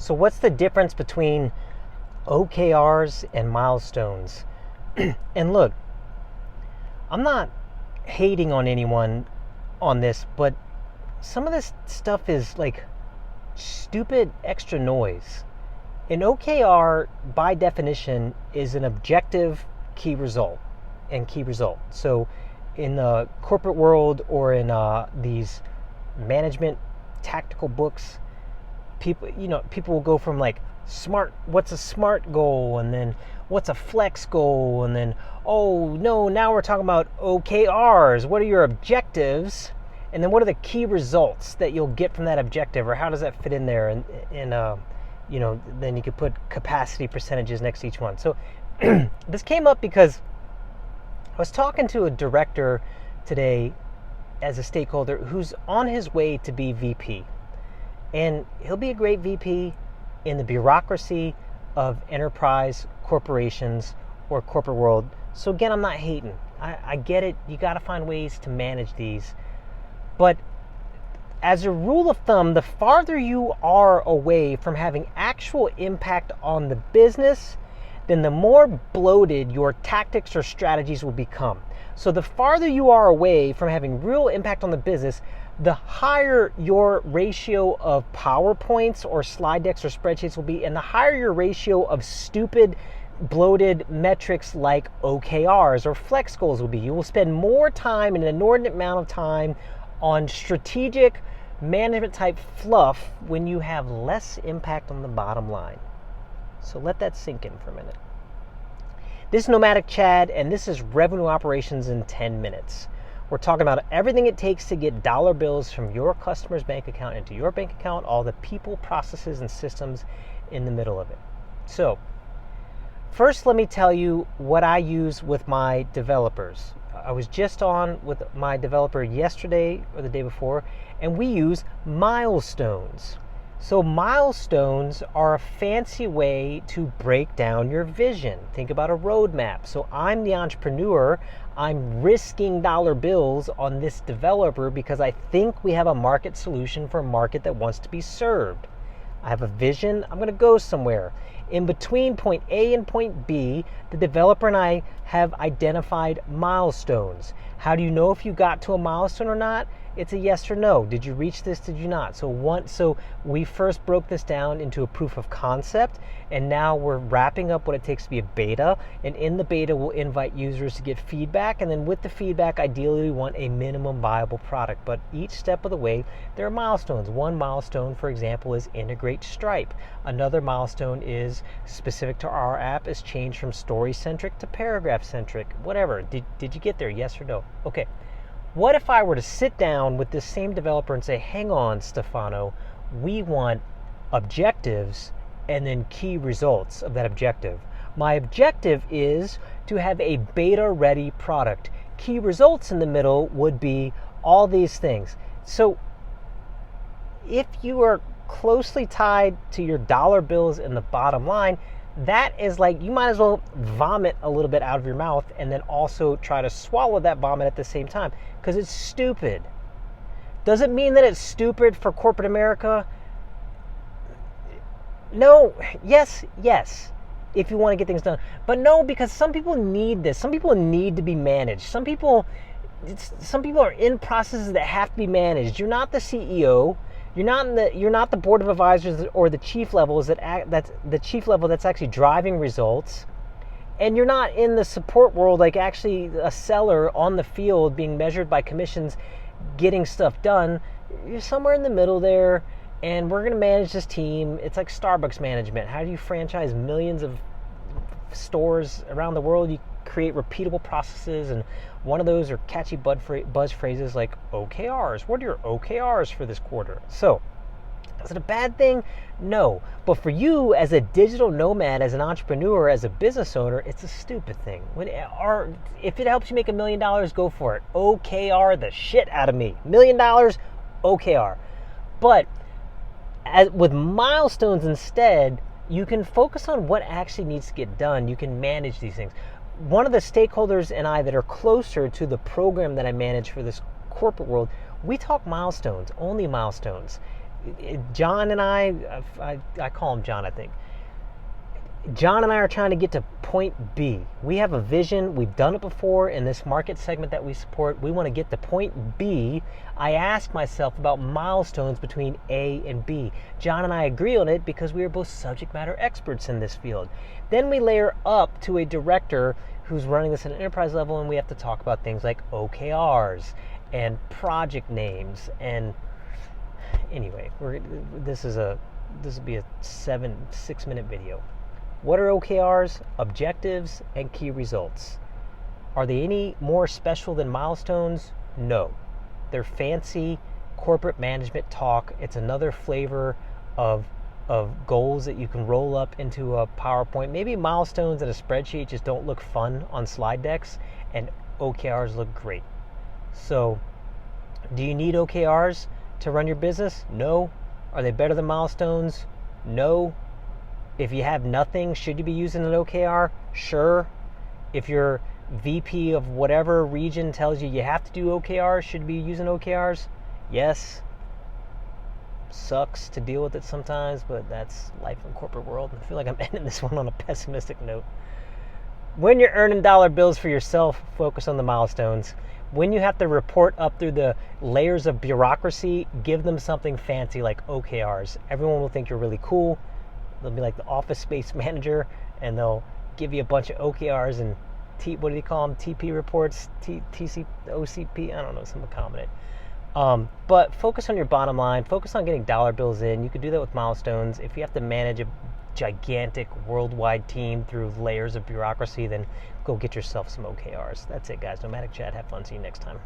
So what's the difference between OKRs and milestones? And look, I'm not hating on anyone on this, but some of this stuff is like stupid extra noise. An OKR, by definition, is an objective key result and key result. So in the corporate world or in these management tactical books, people will go from like what's a SMART goal, and then what's a flex goal, and then, oh no, now we're talking about OKRs. What are your objectives? And then what are the key results that you'll get from that objective, or how does that fit in there? And then you could put capacity percentages next to each one. So this came up because I was talking to a director today as a stakeholder who's on his way to be VP. And he'll be a great VP in the bureaucracy of enterprise corporations or corporate world. So again, I'm not hating. I get it. You got to find ways to manage these. But as a rule of thumb, the farther you are away from having actual impact on the business, then the more bloated your tactics or strategies will become. So the farther you are away from having real impact on the business, the higher your ratio of PowerPoints or slide decks or spreadsheets will be, and the higher your ratio of stupid, bloated metrics like OKRs or flex goals will be. You will spend more time, an inordinate amount of time, on strategic management type fluff when you have less impact on the bottom line. So let that sink in for a minute. This is Nomadic Chad, and this is Revenue Operations in 10 minutes. We're talking about everything it takes to get dollar bills from your customer's bank account into your bank account, all the people, processes, and systems in the middle of it. So, first let me tell you what I use with my developers. I was just on with my developer yesterday or the day before, and we use Milestones. So milestones are a fancy way to break down your vision. Think about a roadmap. So I'm the entrepreneur. I'm risking dollar bills on this developer because I think we have a market solution for a market that wants to be served. I have a vision. I'm going to go somewhere. In between point A and point B, the developer and I have identified milestones. How do you know if you got to a milestone or not? It's a yes or no. Did you reach this? Did you not? So we first broke this down into a proof of concept, and now we're wrapping up what it takes to be a beta. And in the beta, we'll invite users to get feedback. And then with the feedback, ideally, we want a minimum viable product. But each step of the way, there are milestones. One milestone, for example, is integrate Stripe. Another milestone is specific to our app is change from story-centric to paragraph-centric. Whatever. Did you get there? Yes or no? Okay. What if I were to sit down with this same developer and say, hang on, Stefano, we want objectives and then key results of that objective. My objective is to have a beta-ready product. Key results in the middle would be all these things. So if you are closely tied to your dollar bills in the bottom line, that is like, you might as well vomit a little bit out of your mouth and then also try to swallow that vomit at the same time, because it's stupid. Does it mean that it's stupid for corporate America? No. Yes, if you want to get things done. But no, because some people need this. Some people need to be managed. Some people are in processes that have to be managed. You're not the CEO. You're not the board of advisors or the chief levels that's the chief level that's actually driving results, and you're not in the support world, like actually a seller on the field being measured by commissions, getting stuff done. You're somewhere in the middle there, and we're going to manage this team. It's like Starbucks management. How do you franchise millions of stores around the world? You create repeatable processes, and one of those are catchy buzz phrases like OKRs. What are your OKRs for this quarter? So, is it a bad thing? No. But for you as a digital nomad, as an entrepreneur, as a business owner, it's a stupid thing. If it helps you make $1 million, go for it. OKR the shit out of me. $1 million, OKR. But with milestones instead, you can focus on what actually needs to get done. You can manage these things. One of the stakeholders and I that are closer to the program that I manage for this corporate world, we talk milestones, only milestones. John and I call him John, I think. John and I are trying to get to point B. We have a vision. We've done it before in this market segment that we support. We want to get to point B. I ask myself about milestones between A and B. John and I agree on it because we are both subject matter experts in this field. Then we layer up to a director who's running this at an enterprise level, and we have to talk about things like OKRs and project names. And anyway, this will be a 6-minute video. What are OKRs? Objectives and key results. Are they any more special than milestones? No. They're fancy corporate management talk. It's another flavor of goals that you can roll up into a PowerPoint. Maybe milestones and a spreadsheet just don't look fun on slide decks, and OKRs look great. So, do you need OKRs to run your business? No. Are they better than milestones? No. If you have nothing, should you be using an OKR? Sure. If your VP of whatever region tells you have to do OKRs, should you be using OKRs? Yes. Sucks to deal with it sometimes, but that's life in the corporate world. I feel like I'm ending this one on a pessimistic note. When you're earning dollar bills for yourself, focus on the milestones. When you have to report up through the layers of bureaucracy, give them something fancy like OKRs. Everyone will think you're really cool. They'll be like the office space manager, and they'll give you a bunch of OKRs and what do you call them? TP reports, TC, OCP. I don't know, some common. But focus on your bottom line. Focus on getting dollar bills in. You could do that with milestones. If you have to manage a gigantic worldwide team through layers of bureaucracy, then go get yourself some OKRs. That's it, guys. Nomadic Chat. Have fun. See you next time.